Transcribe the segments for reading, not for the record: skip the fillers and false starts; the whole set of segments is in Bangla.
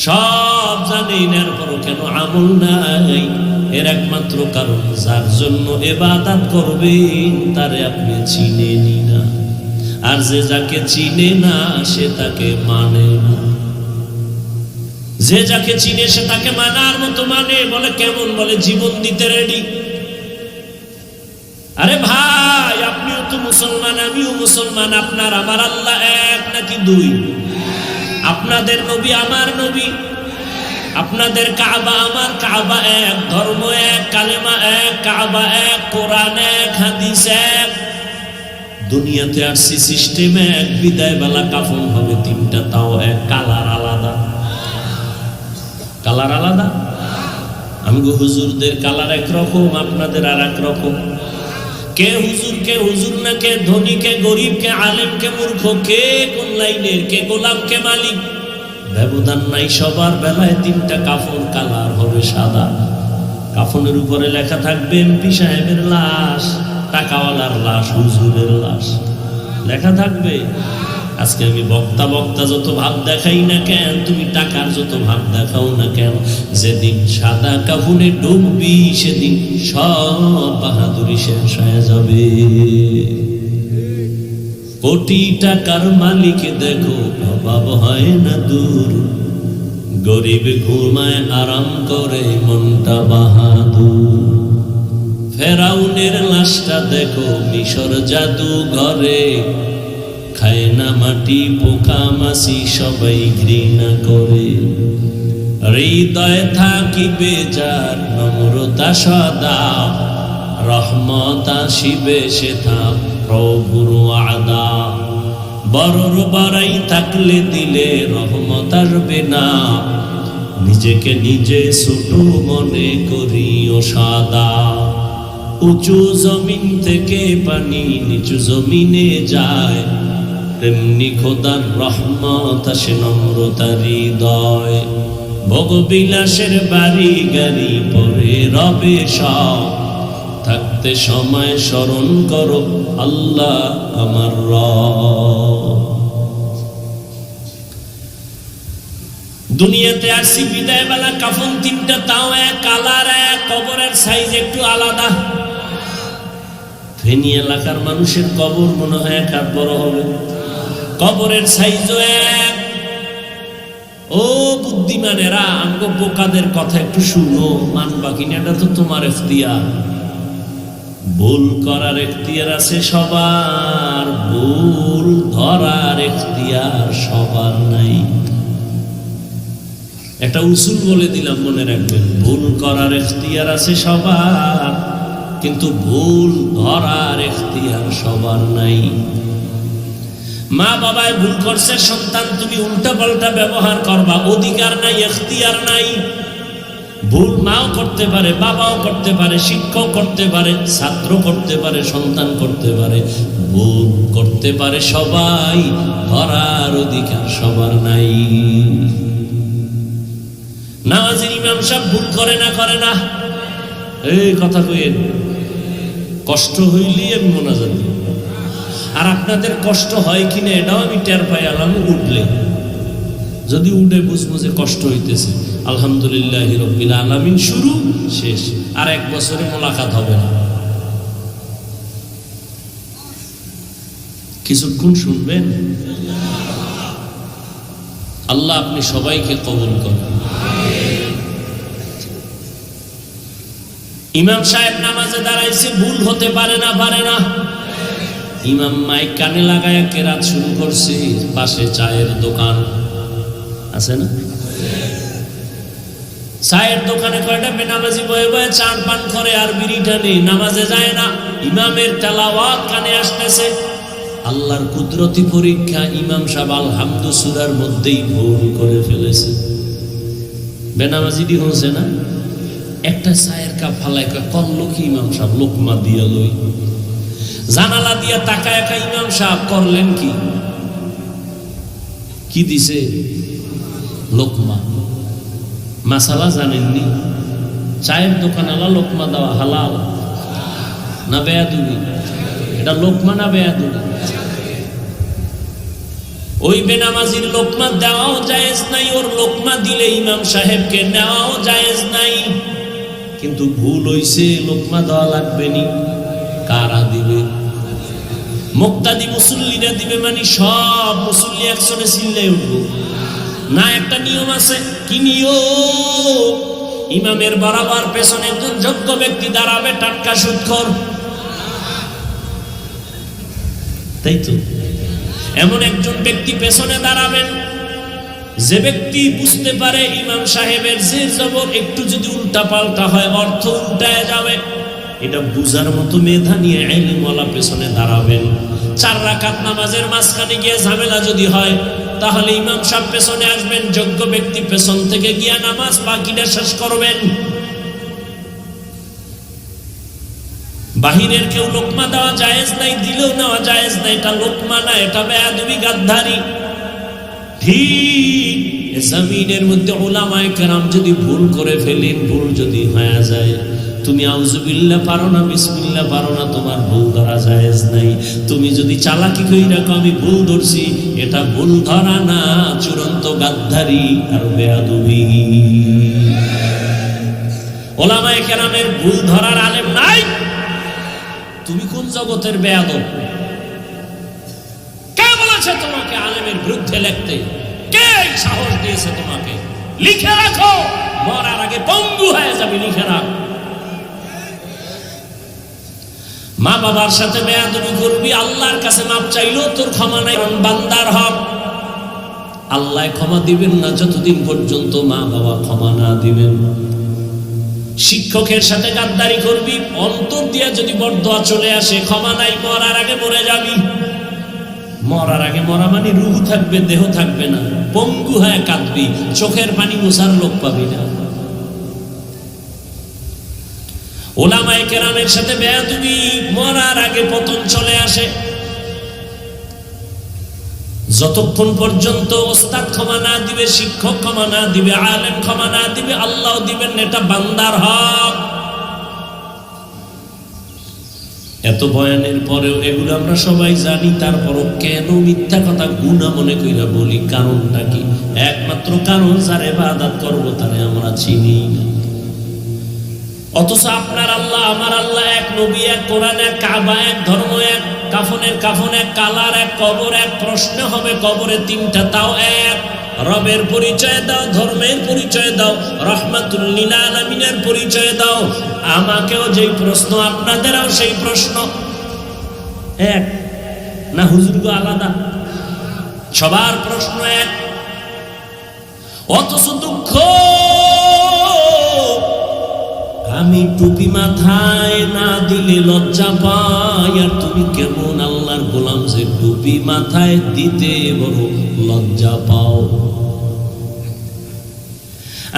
সব জানেন, এরপরও কেন আমল নাই? এর একমাত্র কারণ, যার জন্য ইবাদত করবেন তারে আপনি চিনেনই না। আর যে যাকে চিনে না সে তাকে মানে না। যে যাকে চিনে সে তাকে মানার মতো মানে। বলে কেমন? বলে জীবন দিতে রেডি। আরে ভাই, আপনিও তো মুসলমান, আমিও মুসলমান। আপনার আমার আল্লাহ এক নাকি দুই? আপনাদের নবী আমার নবী, আপনাদের কাবা আমার কাবা এক, ধর্ম এক, কালেমা এক, কাবা এক, কোরআন এক, হাদিস এক। দুনিয়াতে আসছি সিস্টেম এক, বিদায় বেলা কাফন হবে তিনটা, তাও এক, কালার আলাদা। কালার আলাদা। আমি হুজুরদের কালার একরকম, আপনাদের আর এক রকম। কে হুজুর, কে হুজুর না, কে ধনী, কে গরিব, কে আলেম, কে মূর্খ, কে কোন লাইনের, কে গোলাম, কে মালিক, ব্যবধান নাই। সবার বেলায় তিনটা কাফন, কালার হবে সাদা। কাফনের উপরে লেখা থাকবে এমপি সাহেবের লাশ, টাকাওয়ালার লাশ, হুজুরের লাশ লেখা থাকবে। আজকে আমি বক্তা যত ভাব দেখাই না কেন, তুমি টাকার যত ভাব দেখাও না কেন, যেদিন সাদা কাফনে ডুববি সেদিন সব বাহাদুরি শেষ হয়ে যাবে। কোটি টাকার মালিক দেখো, অভাব হয় না দূর, গরিব ঘুমায় আরাম করে মনটা বাহাদুর। ফেরাউনের লাশটা দেখো মিশর জাদু ঘরে, খায় না মাটি পোকা মাছি সবাই ঘৃণা করে। হৃদয় থাকিবে যার নম্রতা সদা, রহমত আসিবে সেথা প্রভুর ওয়াদা। বড়র বাড়াই থাকলে দিলে রহমত আসবে না, নিজেকে নিজে ছোট মনে করিও সাদা। উঁচু জমিন থেকে পানি নিচু জমিনে যায়, তেমনি খোদার রহমত আসে নম্রতার হৃদয়। ভোগবিলাসের বাড়ি গাড়ি পরে রবে সব, থাকতে সময় স্মরণ করো আল্লাহ আমার রব। দুনিয়াতে আসছি বিদায় বেলা কাফন তিনটা, তাও এক, কালার এক, কবরের সাইজ একটু আলাদা। ফেনী এলাকার মানুষের কবর মনে হয় এক হাত বড় হবে, কবরের সাইজও এক। ও বুদ্ধিমানেরা, আমগো বোকাদের কথা একটু শুনো, মানবা কিনা এটা তো তোমার ইখতিয়ার। ভুল করার ইখতিয়ার আছে সবার, ভুল ধরার ইখতিয়ার সবার নাই। একটা উসুল বলে দিলাম, মনে রাখবেন, ভুল করার ইখতিয়ার আছে সবার, কিন্তু ভুল ধরার ইখতিয়ার সবার নাই। মা বাবায় ভুল করছে, সন্তান তুমি উল্টা পাল্টা ব্যবহার করবা, অধিকার নাই, ইখতিয়ার নাই। ভুল মাও করতে পারে, বাবাও করতে পারে, শিক্ষক করতে পারে, ছাত্র করতে পারে, সন্তান করতে পারে, ভুল করতে পারে সবাই, ধরার অধিকার সবার নাই। নামাজের ইমাম সাহেব ভুল করে না, করে না? এই কথা কইেন, কষ্ট হইলেই আমি মোনাজাত দিই। আর আপনাদের কষ্ট হয় কিনা এটাও আমি টের পাই আলাম উঠলে। যদি উঠে বুঝবো যে কষ্ট হইতেছে, আলহামদুলিল্লাহ রাব্বিল আলামিন, শুরু শেষ, আর এক বছরে মোলাকাত হবে না। কিছুক্ষণ শুনবেন। আল্লাহ আপনি সবাইকে কবুল করেন। ইমাম সাহেব নামাজে দাঁড়াইছে, ভুল হতে পারে না, পারে না? ইমাম মাইক কানে লাগায় কেরাত শুরু করছে, পাশে চায়ের দোকান আছে না? চায়ের দোকানে কয়টা বেনামাজি বয়ে বয়ে চান পান করে আর বিড়ি টানে, নামাজে যায় না। ইমামের তেলাওয়াত কানে আসতেছে। আল্লাহর কুদরতি পরীক্ষা, ইমাম সাহেব আলহামদু সূরার মধ্যেই ভুল করে ফেলেছে। বেনামাজিটি হচ্ছে না, একটা চায়ের কাপ ফালাই করলো কি ইমাম সাহেব, লোকমা দিয়া লই। জানালা দিয়া তাকায় একা ইমাম সাহেব করলেন কি? কি দিছে? লোকমা। মাসালা জানেননি? চায়ের দোকানওয়ালা লোকমা দেওয়া হালাল না বেয়াদুবি? এটা লোকমা না বেয়াদুবি? ওই বেনামাজির লোকমা দেওয়াও জায়েজ নাই, ওর লোকমা দিলে ইমাম সাহেবকে নেওয়াও জায়েজ নাই। কিন্তু ভুল হইছে, লোকমা দেওয়া লাগবে নি। কারা দিবে? মুক্তাদি মুসল্লিরা দিবে, মানে সব মুসল্লি একসঙ্গে চিল্লাই উঠবো না। একটা নিয়ম আছে। কি নিয়ম? ইমামের বরাবর পেছনে একজন যোগ্য ব্যক্তি দাঁড়াবে, টাটকা সুদখোর, তাই তো? এমন একজন ব্যক্তি পেছনে দাঁড়াবেন যে ব্যক্তি বুঝতে পারে ইমাম সাহেবের যে জবর একটু যদি উল্টা পাল্টা হয় অর্থ উল্টায় যাবে, এটা বুঝার মতো মেধা নিয়ে ইলমওয়ালা পেছনে দাঁড়াবেন। 4 রাকাত নামাজের মাঝখানে গিয়ে ঝামেলা যদি হয়, তাহলে ইমাম সাহেব পেছনে আসবেন, যোগ্য ব্যক্তি পেছন থেকে গিয়া নামাজ বাকিটা শেষ করবেন। বাহিরের কেউ লোকমা দেওয়া জায়েজ নাই, দিলেও নেওয়া জায়েজ নাই। এটা লোকমা না, এটা বেয়াদবি, গাদ্দারি। ঠিক জমিনের মধ্যে উলামায়ে কেরাম যদি ভুল করে ফেলেন, ভুল যদি হয়ে যায়, তুমি আউযুবিল্লাহ পারো না, বিসমিল্লাহ পারো না, তোমার ভুল ধরা জায়েজ নাই। তুমি যদি চালাকি কইরা রাখো আমি ভুল ধরছি, এটা ভুল ধরা না, চূড়ান্ত গাদ্দারি আর বেয়াদবি। উলামায়ে কেরামের ভুল ধরার আলেম নাই। তুমি কোন জগতের বেয়াদব? কে বলেছে তোমাকে আলেমের বিরুদ্ধে লিখতে? কে সাহস দিয়েছে তোমাকে? লিখে রাখো, মরার আগে পঙ্গু হয়ে যাবে, লিখে রাখ। মা বাবার সাথে বেয়াদবি করবি, আল্লাহর কাছে মাপ চাইলেও তোর ক্ষমা নাই। বান্দার হক আল্লাহ ক্ষমা দিবেন না যতদিন পর্যন্ত মা বাবা ক্ষমা না দিবেন। শিক্ষকের সাথে গাদ্দারি করবি, অন্তর দিয়ে যদি বরদোয়া চলে আসে, ক্ষমা নাই, মরার আগে মরে যাবি। মরার আগে মরা মানে রূহ থাকবে, দেহ থাকবে না, পঙ্গু হয়ে কাঁদবি, চোখের পানি মোছার লোক পাবি না। উলামায়ে কেরামের সাথে বেয়াদবি, মরার আগে পতন চলে আসে। যতক্ষণ পর্যন্ত ওস্তাদ ক্ষমা না দিবে, শিক্ষক ক্ষমা না দিবে, আলেম ক্ষমা না দিবে, আল্লাহ দিবেন না। এটা বান্দার হক। এত বয়ানের পরেও এগুলো আমরা সবাই জানি, তারপরও কেন মিথ্যা কথা গুনাহ মনে কইরা বলি? কারণটা কি? একমাত্র কারণ, যারে ইবাদত করব তারে আমরা চিনি না। অথচ আপনার আল্লাহ, আমার আল্লাহ এক, নবী এক, কোরআন এক, কাবা এক, ধর্ম এক, কাফনের কাফন এক, কালার এক, কবর এক। প্রশ্ন হবে কবরে 3টা, তাও এক। রবের পরিচয় দাও, ধর্মের পরিচয় দাও, রাহমাতুল লিল আলামিনের পরিচয় দাও। আমাকেও যেই প্রশ্ন, আপনাদেরও সেই প্রশ্ন। এক না হুজুরগো আলাদা? সবার প্রশ্ন এক। অথচ দুঃখ, আমি টুপি মাথায় না দিলে লজ্জা পাই। আর তুমি কেমন আল্লাহর গোলাম যে টুপি মাথায় দিতে বড় লজ্জা পাও?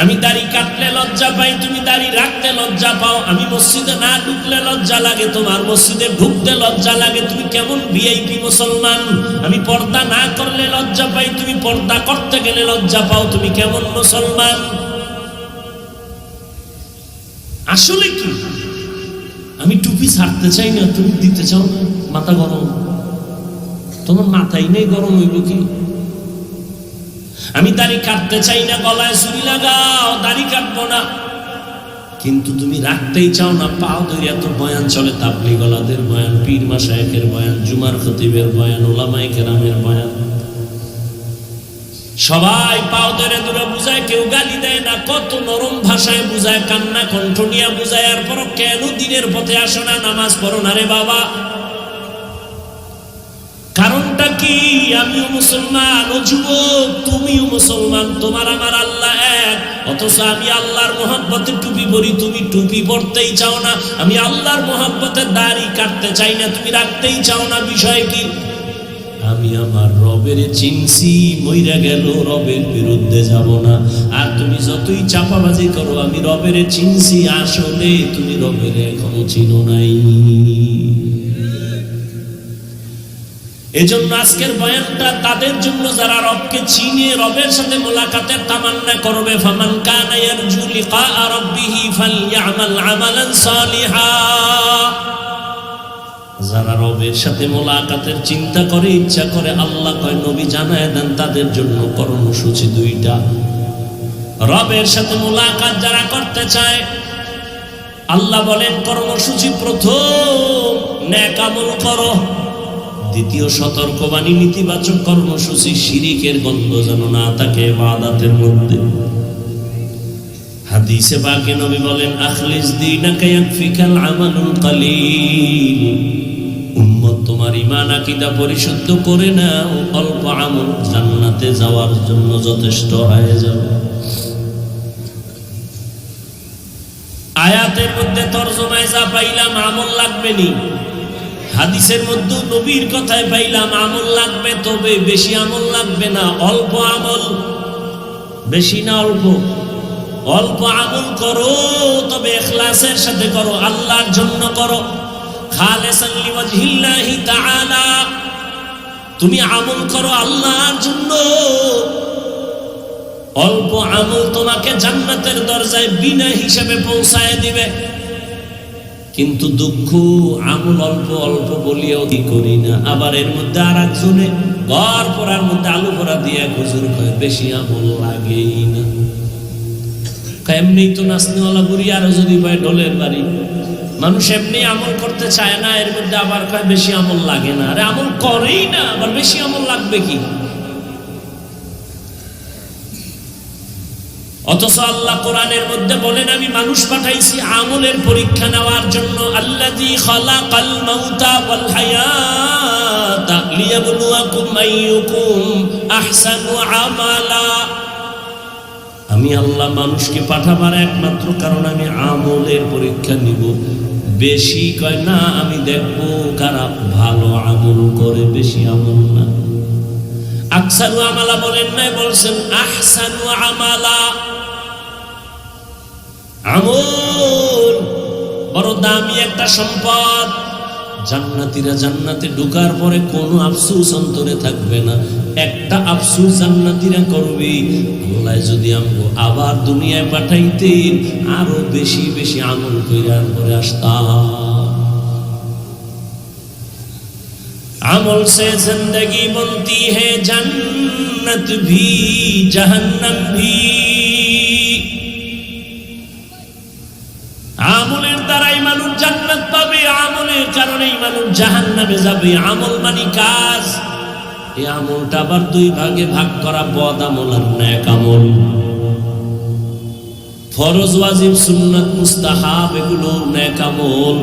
আমি দাড়ি কাটলে লজ্জা পাই, তুমি দাড়ি রাখতে লজ্জা পাও। আমি মসজিদে না ঢুকলে লজ্জা লাগে, তোমার মসজিদে ঢুকতে লজ্জা লাগে। তুমি কেমন ভিআইপি মুসলমান? আমি পর্দা না করলে লজ্জা পাই, তুমি পর্দা করতে গেলে লজ্জা পাও। তুমি কেমন মুসলমান? আসলে কি? আমি টুপি ছাড়তে চাই না, তুমি দিতে চাও না। মাথা গরম, তোমার মাথাই নেই, গরম হইব কি? আমি দাড়ি কাটতে চাই না, গলায় চুরি লাগাও, দাড়ি কাটবো না। কিন্তু তুমি রাখতেই চাও না। পাও ধরে এত বয়ান চলে, তাবলীগওয়ালাদের বয়ান, পীর মাশায়েখের বয়ান, জুমার খতিবের বয়ান, উলামায়ে কেরামের বয়ান, সবাই পাও ধরে দূরে বুঝায়, কেউ গালি দেয় না। কত নরম ভাষায় বুঝায়, কান্না কণ্ঠ নিয়ে বুঝায়। আর পর কেন দিনের পথে আসো না, নামাজ পড়ো না রে বাবা? কারণটা কি? আমিও মুসলমান, ও যুবক তুমিও মুসলমান, তোমার আমার আল্লাহ এক। অথচ আমি আল্লাহর মহব্বতে টুপি পরি, তুমি টুপি পরতেই চাও না। আমি আল্লাহর মহব্বতে দাড়ি কাটতে চাই না, তুমি রাখতেই চাও না। বিষয় কি? আমি আমার রবের চিনছি, মইরা গেল রবের বিরুদ্ধে যাব না। আর তুমি যতই চাপাবাজি করো, আমি রবের চিনছি, আসলে তুমি রবের এখনো চিনো নাই। এজন্য আজকের বয়ানটা তাদের জন্য যারা রবকে চিনে, রবের সাথে মোলাকাতের তামান্না করবে। ফামান কানা ইয়ারজু লিকা রাব্বিহি ফালইআমাল আমালান সালিহা। যারা রবের সাথে মোলাকাতের চিন্তা করে, ইচ্ছা করে, আল্লাহ কয় নবী জানায় দেন তাদের জন্য কর্মসূচি দুইটা। রবের সাথে মোলাকাত যারা করতে চায়, আল্লাহ বলেন কর্মসূচি প্রথম নেক আমল করো, দ্বিতীয় সতর্কবাণী নীতিবাচক কর্মসূচি শিরিকের গন্ধ যেন না থাকে ইবাদতের মধ্যে। হাদিসে পাকে নবী বলেন আখলিস দীনাকা ইয়াকফিকাল আমালুল কালিল, উম্মত তোমার ঈমান আকীদা পরিশুদ্ধ করে নাও, অল্প আমল জান্নাতে যাওয়ার জন্য যথেষ্ট হয়ে যাবে। আয়াতের মধ্যে তরজমায় যা পাইলাম আমল লাগবে নি, হাদিসের মধ্যে নবীর কথায় পাইলাম আমল লাগবে, তবে বেশি আমল লাগবে না, অল্প আমল। বেশি না অল্প? অল্প আমল করো, তবে ইখলাসের সাথে করো, আল্লাহর জন্য করো, খালিসান লিওয়াজহিল্লাহি তাআলা। তুমি আমল করো আল্লাহর জন্য, অল্প আমল তোমাকে জান্নাতের দরজায় বিনা হিসাবে পৌঁছায় দিবে। কিন্তু দুঃখ আমল অল্প অল্প বলিও কি করি না, আবার এর মধ্যে আর একজনে ঘর পড়ার মধ্যে আলু পড়া দিয়ে হুজুর কয় বেশি আমল লাগেই না। এমনি তো নাচনিওয়ালা বুড়ি আরো যদি পায় ঢোলের বাড়ি, মানুষ এমনি আমল করতে চায় না, এর মধ্যে আবার কয় বেশি আমল লাগে না। আরে আমল করেই না, আবার বেশি আমল লাগবে কি? অথচ আল্লাহ কোরআনের মধ্যে বলেন আমি মানুষ পাঠাইছি আমলের পরীক্ষা নেওয়ার জন্য। আল্লাযী খালাকাল মাউতা ওয়াল হায়াতা লিয়াবলুয়াকুম আইয়ুকুম আহসানু আমালা। আমি আল্লাহ মানুষকে পাঠাবার একমাত্র কারণ আমি আমলের পরীক্ষা নিব। বেশি কয় না, আমি দেখব কারা ভালো আমল করে, বেশি আমল না। আকসারু আমালা বলেন নাই, বলছেন আহসানু আমালা। আমল বড় দামি একটা সম্পদ। জান্নাতীরা জান্নাতে ঢোকার পরে কোনো আফসোস অন্তরে থাকবে না। একটা আফসোস জান্নাতীরা করবে, আল্লাহ যদি আমগো আবার দুনিয়ায় পাঠাইতেন আরো বেশি বেশি আমল কইরার পরে আসতাম। আমল से जिंदगी बनती है जन्नत भी जहन्नम भी। আমলের দ্বারাই মানুষ জান্নাত পাবে, আমলের কারণেই মানুষ জাহান্নামে যাবে। আমল মানে কাজ। এই আমলটা আবার দুই ভাগে ভাগ করা, বদ আমল আর নেক আমল। ফরজ, ওয়াজিব, সুন্নাত, মুস্তাহাব এগুলো নেক আমল।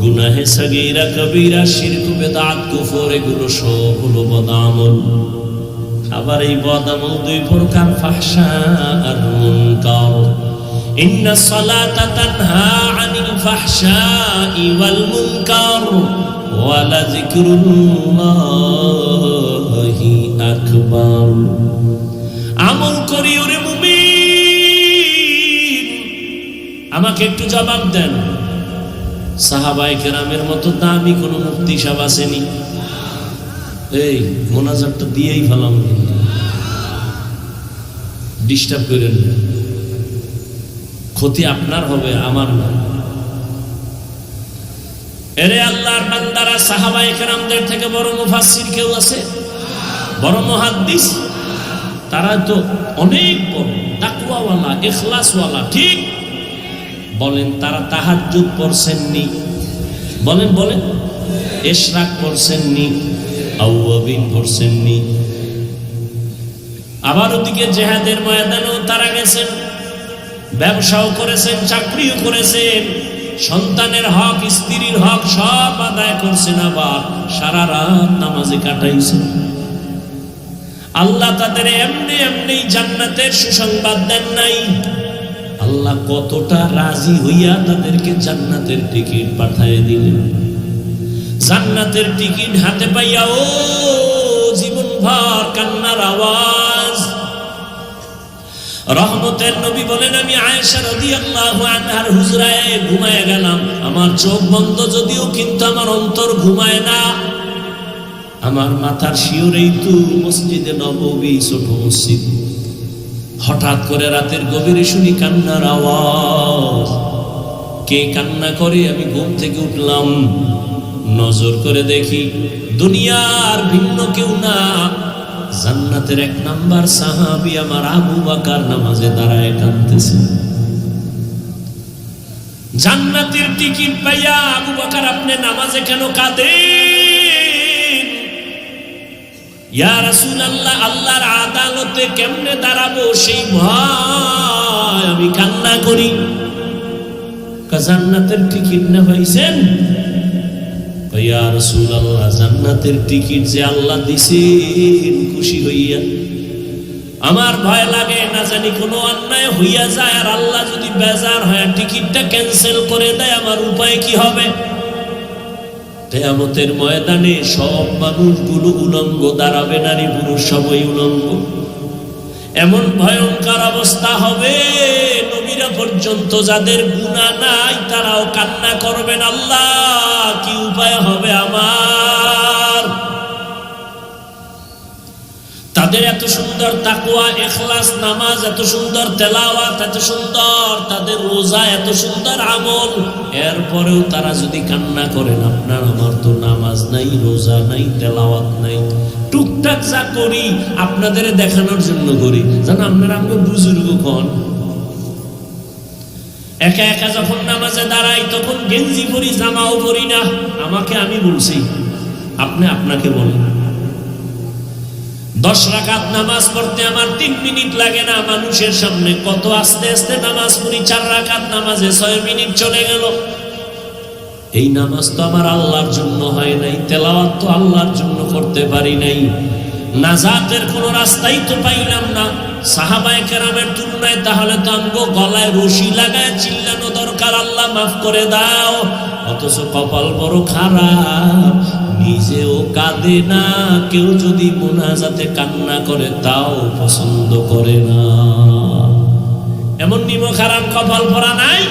গুনাহে সগীরা, কবিরা, শিরক, বিদআত, কুফর এগুলো সব হলো বদ আমল। আবার এই বদ আমল দুই প্রকার, ফাহশা আর মুনকার। ইন্না সালাতা তানহা আনিল ফাহশাই ওয়াল মুনকার ওয়া লাযিকরুল্লাহি আকবার। আমল করি ওরে মুমিন, আমাকে একটু জবাব দেন। সাহাবায়ে কেরামের মতো দামি কোন মুফতি সাহেব আসেনি? এই মোনাজাতটা দিয়েই ফেলাম, ডিস্টার্ব করেন না, ক্ষতি আপনার হবে আমার না। এরে আল্লাহর বান্দারা, সাহাবায়ে কেরামদের থেকে বড় মুফাসসির কেউ আছে? বড় মুহাদ্দিস? তারা তো অনেক বড় তাকওয়াওয়ালা, ইখলাসওয়ালা। ঠিক বলেন, তারা তাহাজ্জুদ পড়ছেননি? বলেন বলেন। ইশরাক পড়ছেননি? আওয়াবিন পড়ছেননি? আবার ওদিকে জিহাদের ময়দানেও তারা গেছেন, ব্যবসাও করেছেন, চাকরিও করেছেন, সন্তানের হক, স্ত্রীর হক সব আদায় করছেন, আবার সারা রাত নামাজে কাটাইছেন। আল্লাহ তাদের এমনি এমনি জান্নাতের সুসংবাদ দেন নাই। আল্লাহ কতটা রাজি হইয়া তাদেরকে জান্নাতের টিকিট পাঠিয়ে দিলেন। জান্নাতের টিকিট হাতে পাইয়া ও জীবনভর কান্নার আওয়াজ। রহমতের নবী বলেন আমি আয়েশা রাদিয়াল্লাহু আনহার হুজরায় ঘুমায় গেলাম। আমার চোখ বন্ধ যদিও, কিন্তু আমার অন্তর ঘুমায় না। আমার মাথার শিওরেই তো মসজিদে নববী, ছোট মসজিদ। হঠাৎ করে রাতের গভীরে শুনি কান্নার আওয়াজ। কে কান্না করে? আমি ঘুম থেকে উঠলাম, নজর করে দেখি দুনিয়ার ভিন্ন কেউ না, জান্নাতের 1 নাম্বার সাহাবী আমার আবু বকর নামাজে দাঁড়ায় কাঁদতেছে। জান্নাতের টিকিট পাইয়া আবু বকর আপনি নামাজে কেন কাঁদেন? ইয়া রাসূলুল্লাহ, আল্লাহর আদালতে কেমনে দাঁড়াবো সেই ভয় আমি কান্না করি। জান্নাতের টিকিট না পাইছেন? ইয়া রাসূলুল্লাহ, জান্নাতের টিকিট যে আল্লাহ দিছেন খুশি হইয়া, আমার ভয় লাগে না জানি কোনো অন্যায় হইয়া যায় আর আল্লাহ যদি বেজার হয় টিকিটটা ক্যান্সেল করে দেয়, আমার উপায় কি হবে? কিয়ামতের ময়দানে সব মানুষগুলো উলঙ্গ দাঁড়াবে, নারী পুরুষ সবই উলঙ্গ। এমন ভয়ঙ্কর অবস্থা হবে, নবীরা পর্যন্ত যাদের গুনাহ নাই তারাও কান্না করবেন, আল্লাহ কি উপায় হবে আমার? তাদের এত সুন্দর তাকওয়া, ইখলাস, নামাজ, এত সুন্দর তেলাওয়াত, এত সুন্দর তাদের রোজা, এত সুন্দর আমল, এরপরেও তারা যদি কান্না করেন, আপনার আমার তো নামাজ নাই, রোজা নাই, তেলাওয়াত নাই, টুকটাক যা করি আপনাদের দেখানোর জন্য করি, জান আপনারা আমাকে বুজুর্গ কোন। একা একা যখন নামাজে দাঁড়াই তখন গেঞ্জি পরি, জামাও পরি না, আমাকে আমি বলছি, আপনি আপনাকে বলেন। 10 রাকাত নামাজ পড়তে আমার 3 মিনিট লাগে না, মানুষের সামনে কত আস্তে আস্তে নামাজ পড়ি। 4 রাকাত নামাজে 6 মিনিট চলে গেল। এই নামাজ তো আমার আল্লাহর জন্য হয় নাই, তেলাওয়াত তো আল্লাহর জন্য করতে পারি নাই, নাজাতের কোনো রাস্তাই তো পাইলাম না সাহাবায়ে কেরামের তুলনায়। তাহলে তো আমগো গলায় রশি লাগায় চিল্লানো দরকার, আল্লাহ মাফ করে দাও। অথচ কপাল বড় খারাপ, নিজেও কাঁদে না, কেউ যদি মুনাজাতে কান্না করে তাও পছন্দ করে না। এমন নিমক হারাম কপাল পরা নাই?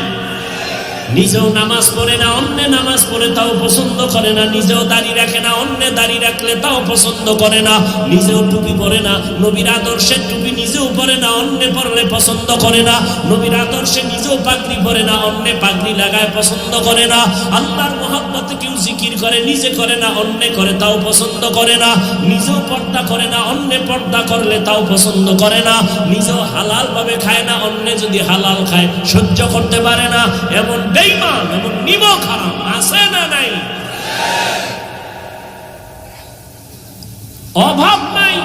নিজেও নামাজ পড়ে না, অন্য নামাজ পড়ে তাও পছন্দ করে না, নিজেও দাড়ি রাখে না, অন্য দাড়ি রাখলে তাও পছন্দ করে না, নিজেও টুপি পরে না, নবীর আদর্শের টুপি নিজেও পরে না, অন্য পরলে পছন্দ করে না, নবীর আদর্শে নিজেও পাগড়ি পরে না, অন্য পাগড়ি লাগায় পছন্দ করে না, আল্লাহর মহব্বতে কেউ জিকির করে, নিজে করে না, অন্য করে তাও পছন্দ করে না, নিজেও পর্দা করে না, অন্য পর্দা করলে তাও পছন্দ করে না, নিজেও হালাল ভাবে খায় না, অন্য যদি হালাল খায় সহ্য করতে পারে না। এমন বেঈমান, এমন নিমক হারাম আছে না নাই? অভাব নাই।